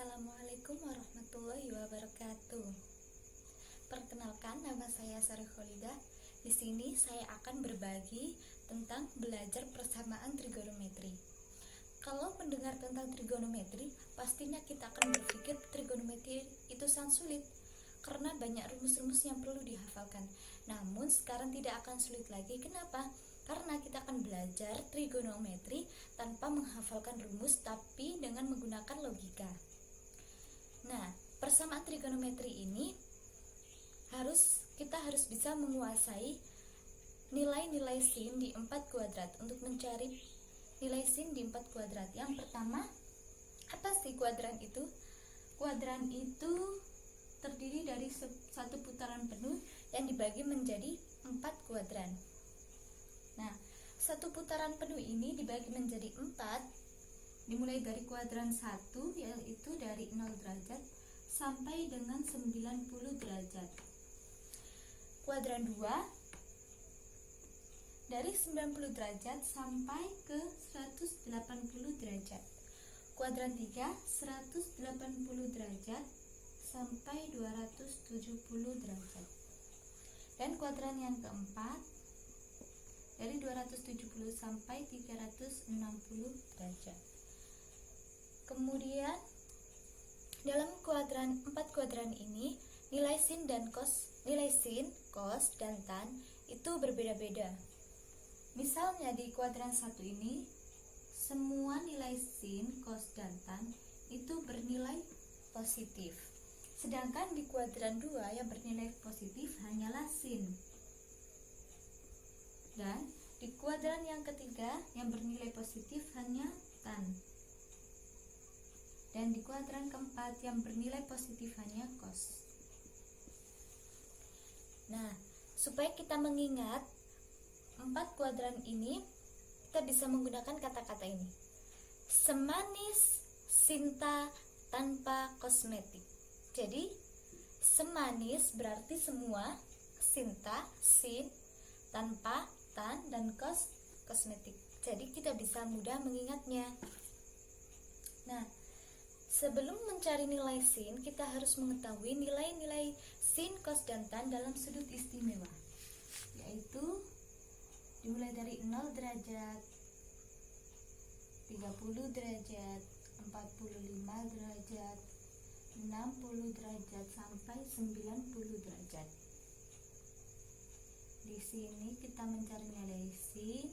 Assalamualaikum warahmatullahi wabarakatuh. Perkenalkan, nama saya Sari Kholidah. Di sini saya akan berbagi tentang belajar persamaan trigonometri. Kalau mendengar tentang trigonometri, pastinya kita akan berpikir trigonometri itu sangat sulit karena banyak rumus-rumus yang perlu dihafalkan. Namun sekarang tidak akan sulit lagi. Kenapa? Karena kita akan belajar trigonometri tanpa menghafalkan rumus, tapi dengan menggunakan logika. Nah, persamaan trigonometri ini kita harus bisa menguasai nilai-nilai sin di 4 kuadrat untuk mencari nilai sin di 4 kuadrat. Yang pertama, apa sih kuadran itu? Kuadran itu terdiri dari satu putaran penuh yang dibagi menjadi 4 kuadran. Nah, satu putaran penuh ini dibagi menjadi 4, dimulai dari kuadran 1, yaitu dari 0 derajat sampai dengan 90 derajat. Kuadran 2 dari 90 derajat sampai ke 180 derajat. Kuadran 3 180 derajat sampai 270 derajat. Dan kuadran yang keempat dari 270 sampai 360 derajat. Kemudian dalam 4 kuadran ini nilai sin, cos, dan tan itu berbeda-beda. Misalnya di kuadran 1 ini semua nilai sin, cos, dan tan itu bernilai positif. Sedangkan di kuadran 2 yang bernilai positif hanyalah sin. Dan di kuadran yang ketiga yang bernilai positif hanya tan. Dan di kuadran keempat yang bernilai positif hanya cos. Nah, supaya kita mengingat 4 kuadran ini, kita bisa menggunakan kata-kata ini. Semanis Sinta tanpa kosmetik. Jadi, semanis berarti semua, Sinta, sin, tanpa, tan, dan kosmetik. Jadi kita bisa mudah mengingatnya. Nah, sebelum mencari nilai sin, kita harus mengetahui nilai-nilai sin, cos, dan tan dalam sudut istimewa, yaitu dimulai dari 0 derajat, 30 derajat, 45 derajat, 60 derajat, sampai 90 derajat. Di sini kita mencari nilai sin,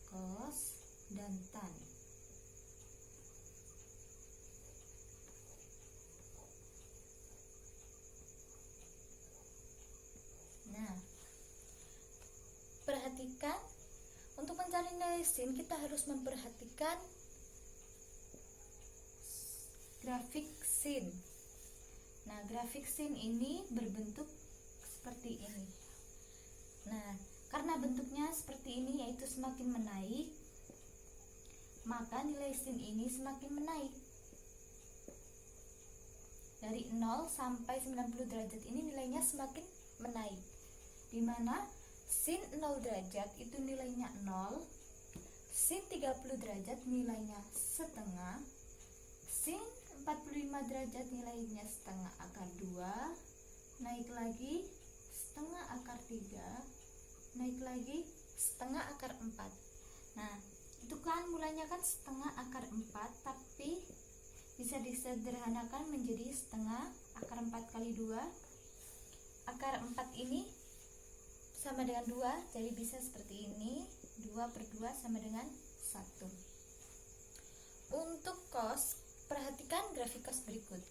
cos, dan tan. Nah, perhatikan, untuk mencari nilai sin kita harus memperhatikan grafik sin. Nah, grafik sin ini berbentuk seperti ini. Nah, karena bentuknya seperti ini, yaitu semakin menaik, maka nilai sin ini semakin menaik. Dari 0 sampai 90 derajat ini nilainya semakin menaik, dimana sin 0 derajat itu nilainya 0, sin 30 derajat nilainya setengah, sin 45 derajat nilainya setengah akar 2, naik lagi setengah akar 3, naik lagi setengah akar 4. Nah, itu kan mulanya kan setengah akar 4, tapi bisa disederhanakan menjadi setengah akar 4 kali 2. Akar 4 ini sama dengan 2, jadi bisa seperti ini, 2/2 sama dengan 1. Untuk cos, perhatikan grafik cos berikut.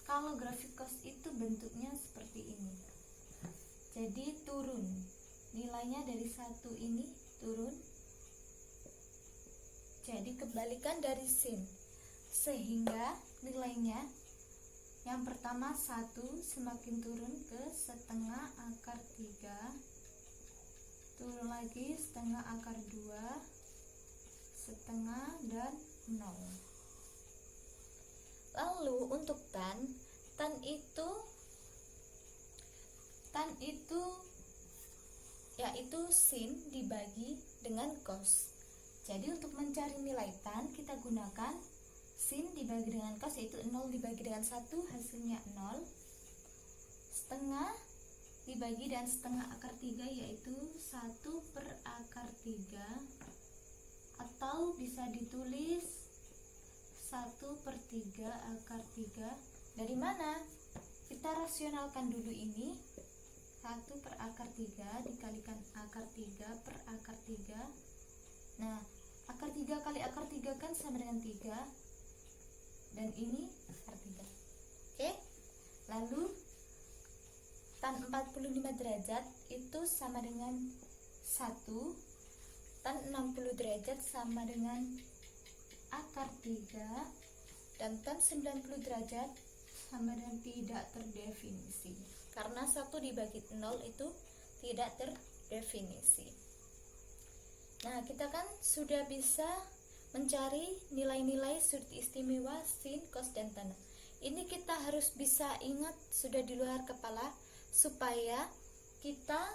Kalau grafik cos itu bentuknya seperti ini, jadi turun, nilainya dari 1 ini turun, jadi kebalikan dari sin, sehingga nilainya yang pertama 1 semakin turun ke setengah akar 3, turun lagi setengah akar 2, setengah, dan 0. Lalu untuk tan itu yaitu sin dibagi dengan cos. Jadi untuk mencari nilai tan kita gunakan sin dibagi dengan cos, yaitu 0 dibagi dengan 1 hasilnya 0, setengah dibagi dengan setengah akar 3 yaitu 1/3, atau bisa ditulis 1/3 akar 3. Dari mana? Kita rasionalkan dulu ini. 1/3 dikalikan akar 3 per akar 3. Nah, akar 3 kali akar 3 kan sama dengan 3, dan ini akar 3. Oke, lalu tan 45 derajat itu sama dengan 1, tan 60 derajat sama dengan akar 3, dan tan 90 derajat sama dengan tidak terdefinisi, karena 1 dibagi 0 itu tidak terdefinisi. Nah, kita kan sudah bisa mencari nilai-nilai sudut istimewa sin, cos, dan tan. Ini kita harus bisa ingat sudah di luar kepala supaya kita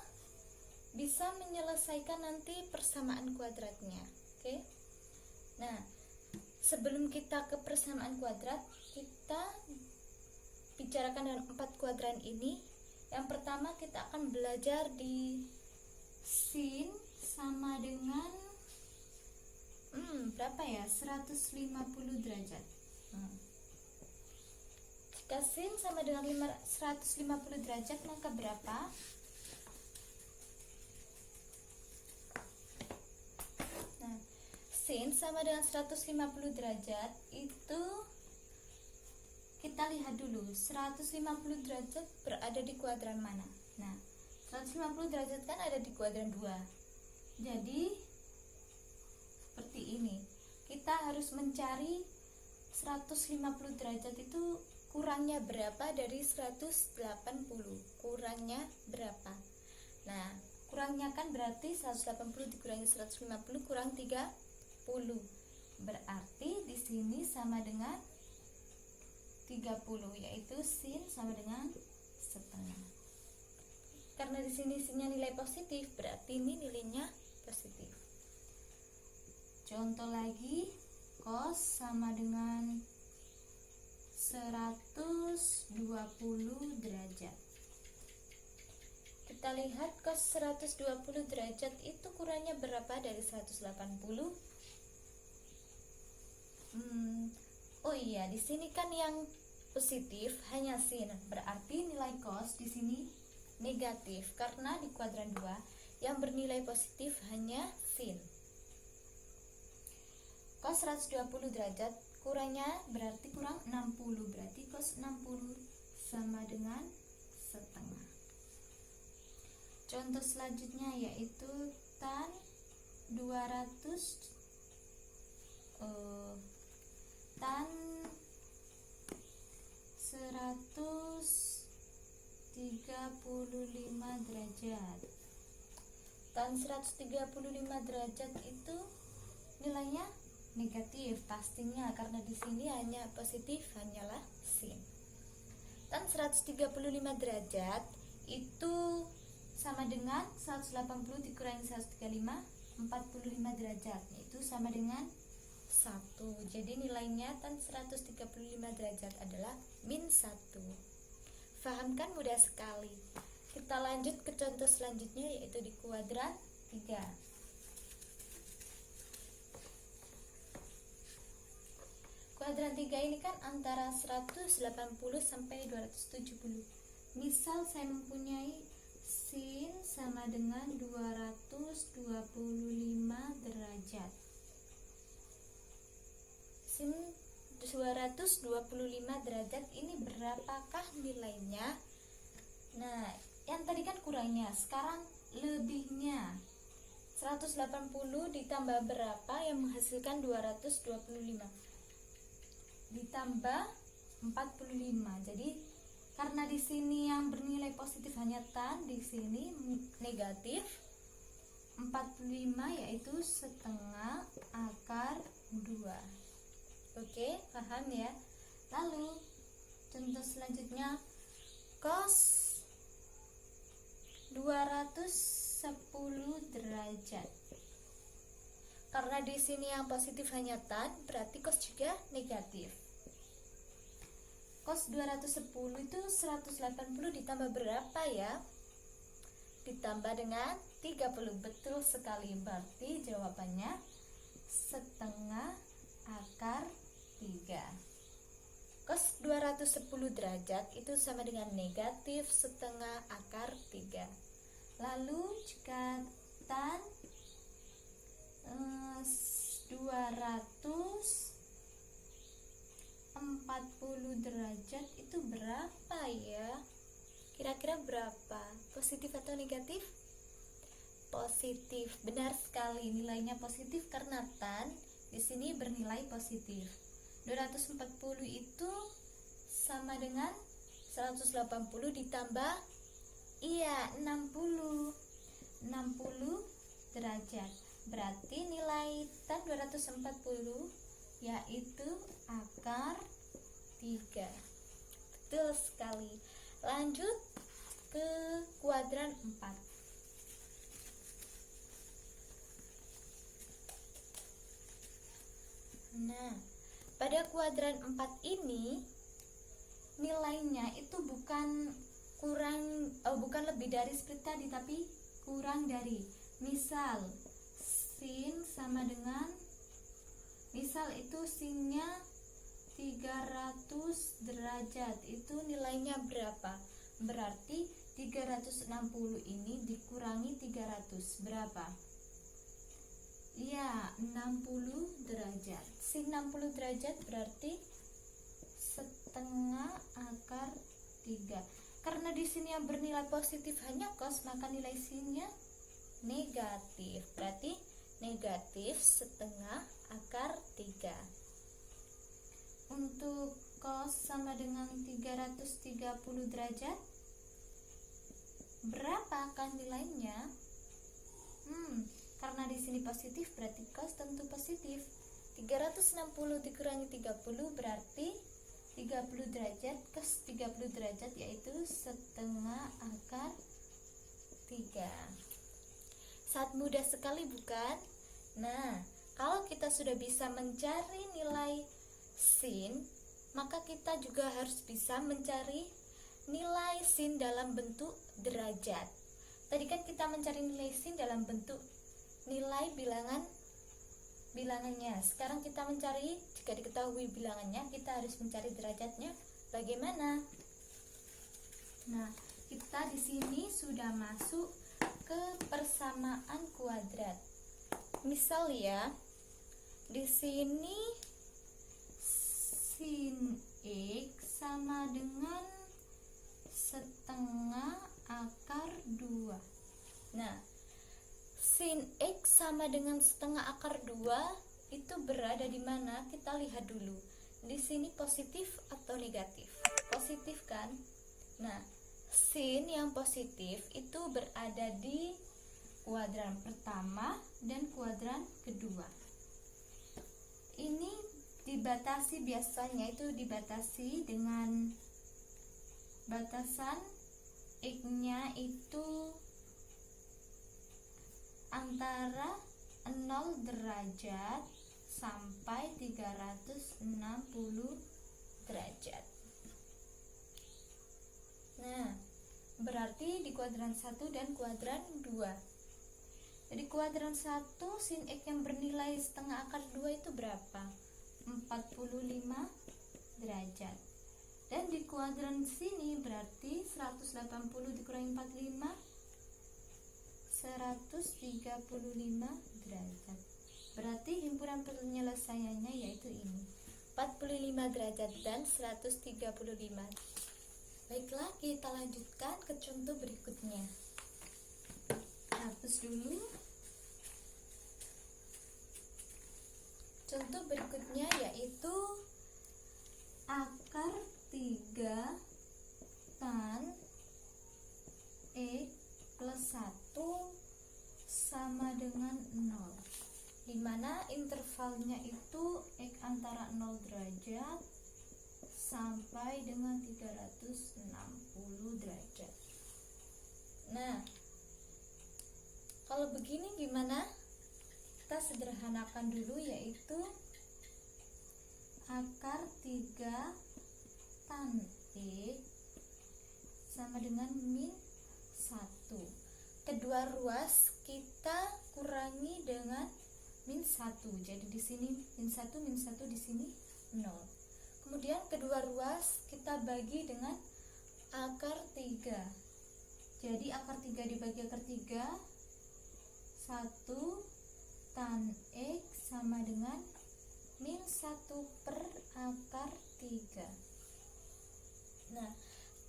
bisa menyelesaikan nanti persamaan kuadratnya. Oke. Nah, sebelum kita ke persamaan kuadrat, kita bicarakan dengan 4 kuadran ini. Yang pertama kita akan belajar di sin sama dengan berapa ya? 150 derajat. Jika sin sama dengan 150 derajat, maka berapa? Nah, sin sama dengan 150 derajat itu kita lihat dulu 150 derajat berada di kuadran mana. Nah, 150 derajat kan ada di kuadran 2. Jadi seperti ini. Kita harus mencari 150 derajat itu kurangnya berapa dari 180. Kurangnya berapa? Nah, kurangnya kan berarti 180 dikurangi 150 kurang 30. Berarti di sini sama dengan 30, yaitu sin sama dengan setengah. Karena di sini sinnya nilai positif, berarti ini nilainya positif. Contoh lagi, cos sama dengan 120 derajat. Kita lihat cos 120 derajat itu kurangnya berapa dari 180? Oh iya, di sini kan yang positif hanya sin, berarti nilai cos di sini negatif karena di kuadran 2 yang bernilai positif hanya sin. Cos 120 derajat kurangnya berarti kurang 60, berarti cos 60 sama dengan setengah. Contoh selanjutnya yaitu tan 135 derajat. Tan 135 derajat itu nilainya negatif pastinya, karena di sini hanya positif, hanyalah sin. Tan 135 derajat itu sama dengan 180 dikurangi 135, 45 derajat, yaitu sama dengan 1. Jadi nilainya tan 135 derajat adalah min 1. Paham kan? Mudah sekali. Kita lanjut ke contoh selanjutnya, yaitu di kuadran 3. Kuadran 3 ini kan antara 180 sampai 270. Misal saya mempunyai sin sama dengan 225 derajat. Sin 225 derajat ini berapakah nilainya? Nah, yang tadi kan kurangnya, sekarang lebihnya. 180 ditambah berapa yang menghasilkan 225? Ditambah 45. Jadi karena di sini yang bernilai positif hanya tan, di sini negatif 45, yaitu setengah akar 2. Oke, paham ya? Lalu contoh selanjutnya, cos 210 derajat. Karena di sini yang positif hanya tan, berarti cos juga negatif. Cos 210 itu 180 ditambah berapa ya? Ditambah dengan 30. Betul sekali, berarti jawabannya setengah akar 3. Cos 210 derajat itu sama dengan negatif setengah akar 3. Lalu jika tan 240 derajat itu berapa ya? Kira-kira berapa? Positif atau negatif? Positif. Benar sekali, nilainya positif karena tan di sini bernilai positif. 240 itu sama dengan 180 ditambah 60 derajat. Berarti nilai tan 240 yaitu akar 3. Betul sekali. Lanjut ke kuadran 4. Nah, pada kuadran 4 ini nilainya itu bukan lebih dari seperti tadi, tapi kurang dari. Misal sin sama dengan, misal itu sinnya 300 derajat, itu nilainya berapa? Berarti 360 ini dikurangi 300 berapa? Ya, 60 derajat. Sin 60 derajat berarti setengah akar 3. Karena di sini yang bernilai positif hanya cos, maka nilai sinnya negatif. Berarti negatif setengah akar 3. Untuk cos sama dengan 330 derajat, berapa akan nilainya? Karena di sini positif berarti cos tentu positif. 360 dikurangi 30 berarti 30 derajat. Cos 30 derajat yaitu setengah akar 3. Sangat mudah sekali bukan? Nah, kalau kita sudah bisa mencari nilai sin, maka kita juga harus bisa mencari nilai sin dalam bentuk derajat. Tadi kan kita mencari nilai sin dalam bentuk nilai bilangannya. Sekarang kita mencari, jika diketahui bilangannya, kita harus mencari derajatnya. Bagaimana? Nah, kita di sini sudah masuk ke persamaan kuadrat. Misal ya, di sini sin x sama dengan setengah akar 2. Nah, sin x sama dengan setengah akar 2 itu berada di mana? Kita lihat dulu. Di sini positif atau negatif? Positif kan? Nah, sin yang positif itu berada di kuadran pertama dan kuadran kedua. Ini dibatasi, biasanya itu dibatasi dengan batasan x-nya itu antara 0 derajat sampai 360 derajat. Nah, berarti di kuadran 1 dan kuadran 2. Jadi kuadran 1 sin x yang bernilai setengah akar 2 itu berapa? 45 derajat. Dan di kuadran sini berarti 180 dikurangi 45, 135 derajat. Berarti himpunan penyelesaiannya yaitu ini, 45 derajat dan 135. Baiklah, kita lanjutkan ke contoh berikutnya. Hapus dulu. Contoh berikutnya yaitu akar 3 tan x plus 1 sama dengan 0, dimana intervalnya itu x antara 0 derajat sampai dengan 360 derajat. Nah, kalau begini gimana? Kita kita sederhanakan dulu, yaitu akar 3 tan X sama dengan min 1. Kedua ruas kita kurangi dengan min 1. Jadi di sini min 1, di sini 0. Kemudian kedua ruas kita bagi dengan akar 3. Jadi akar 3 dibagi akar 3, 1 tan X sama dengan min 1 per akar 3. Nah,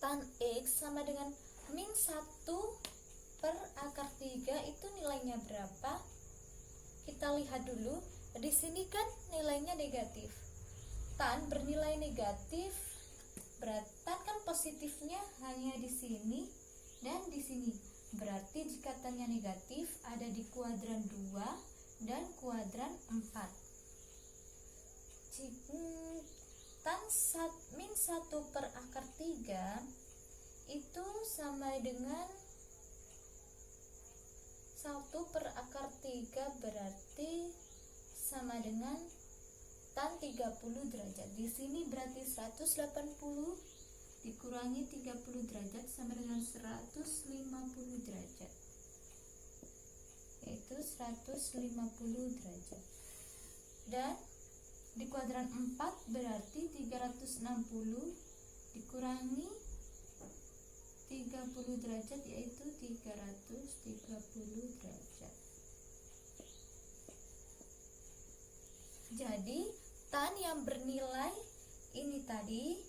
tan X sama dengan min 1 per akar 3 itu nilainya berapa? Kita lihat dulu. Di sini kan nilainya negatif. Tan bernilai negatif, berarti tan kan positifnya hanya di sini dan di sini. Berarti jika tannya negatif ada di kuadran 2 dan kuadran 4. Tan min 1 per akar 3 itu sama dengan 1 per akar 3, berarti sama dengan tan 30 derajat. Di sini berarti 180 dikurangi 30 derajat sama dengan 150 derajat. Yaitu 150 derajat. Dan di kuadran 4 berarti 360 dikurangi 30 derajat, yaitu 330 derajat. Jadi tan yang bernilai ini tadi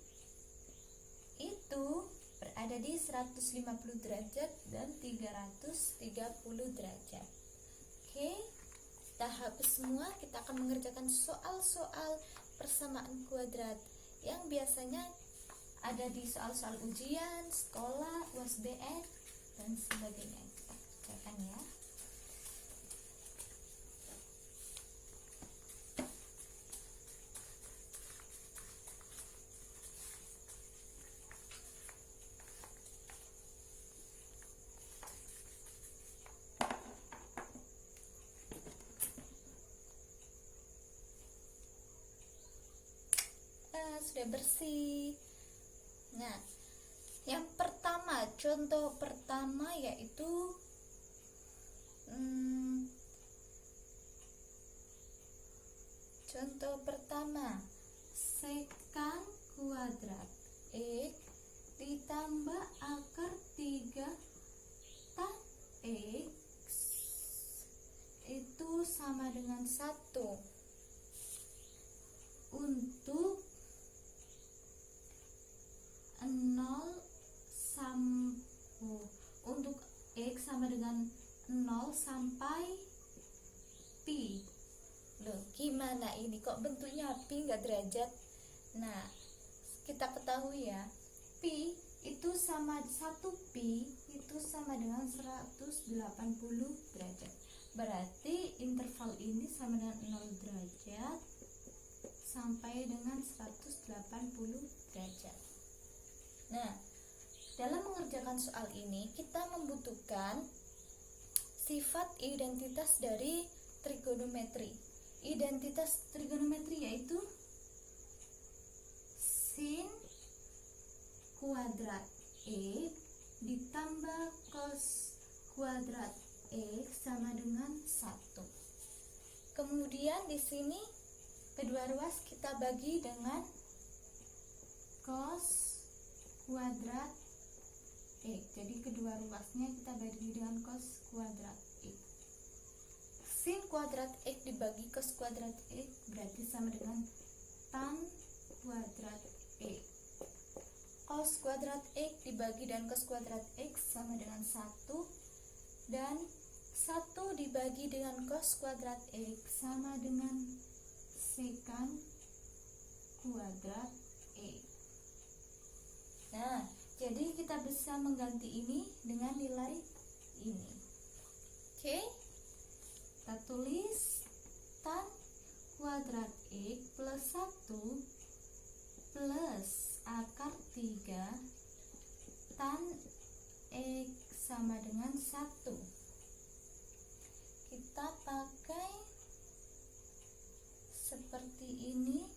itu berada di 150 derajat dan 330 derajat. Oke, tahap semua kita akan mengerjakan soal-soal persamaan kuadrat yang biasanya ada di soal-soal ujian, sekolah, UASBN, dan sebagainya. Kita kerjakan ya. Sudah bersih. Nah, yang pertama, contoh pertama yaitu contoh pertama, sekant kuadrat X ditambah akar 3 tan X itu sama dengan 1 untuk 0 untuk X sama dengan 0 sampai pi. Loh, gimana ini kok bentuknya pi nggak derajat? Nah, kita ketahui ya, pi itu sama 1 pi itu sama dengan 180 derajat. Berarti interval ini sama dengan 0 derajat sampai dengan 180 derajat. Nah, dalam mengerjakan soal ini kita membutuhkan sifat identitas dari trigonometri. Identitas trigonometri yaitu sin kuadrat X ditambah cos kuadrat X sama dengan 1. Kemudian di sini kedua ruas kita bagi dengan cos kuadrat X. Jadi kedua ruasnya kita bagi dengan cos kuadrat X. Sin kuadrat X dibagi cos kuadrat X berarti sama dengan tan kuadrat X. Cos kuadrat X dibagi dengan cos kuadrat X sama dengan 1, dan 1 dibagi dengan cos kuadrat X sama dengan sekant kuadrat X. Nah, jadi kita bisa mengganti ini dengan nilai ini. Oke, kita tulis tan kuadrat X plus 1 plus akar 3 tan X sama dengan 1. Kita pakai seperti ini.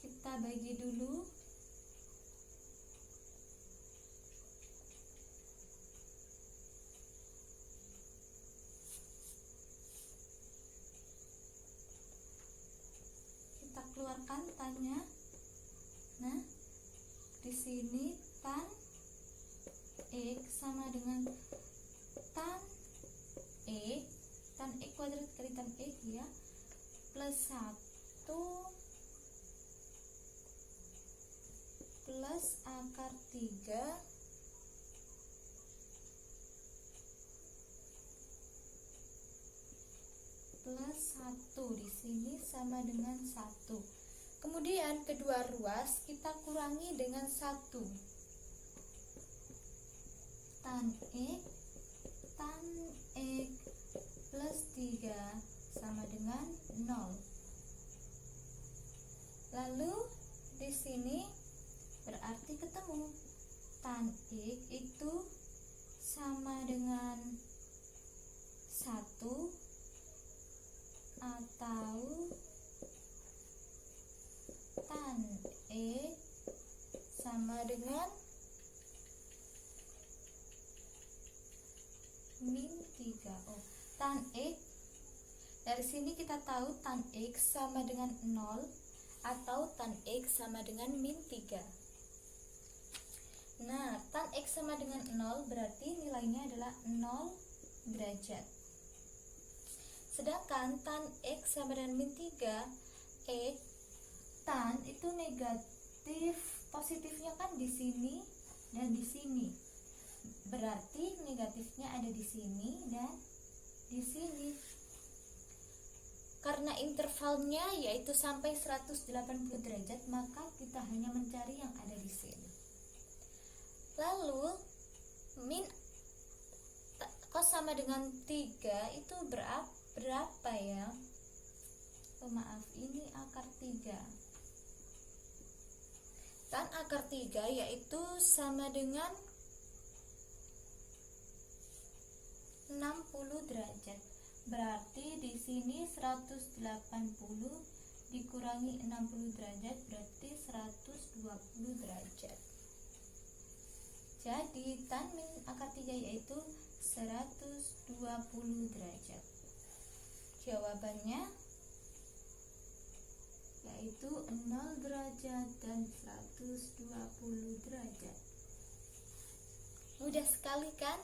Kita bagi dulu. Kita keluarkan tannya. Nah, di sini tan X sama dengan tan E kuadrat kali tan E ya, plus 1 plus akar 3 plus 1 di sini sama dengan 1. Kemudian kedua ruas kita kurangi dengan 1. Tan X plus 3 sama dengan 0. Lalu di sini berarti ketemu tan X itu sama dengan 1 atau tan E sama dengan min 3. Tan X dari sini kita tahu tan X sama dengan 0 atau tan X sama dengan min 3. Nah, tan X sama dengan 0 berarti nilainya adalah 0 derajat. Sedangkan tan X sama dengan min 3, tan itu negatif, positifnya kan di sini dan di sini. Berarti negatifnya ada di sini dan di sini. Karena intervalnya yaitu sampai 180 derajat, maka kita hanya mencari yang ada di sini. Lalu min cos sama dengan 3 itu berapa ya? Maaf, ini akar 3. Tan akar 3 yaitu sama dengan 60 derajat. Berarti di sini 180 dikurangi 60 derajat berarti 120 derajat. Jadi tan min akar 3 yaitu 120 derajat. Jawabannya yaitu 0 derajat dan 120 derajat. Mudah sekali kan?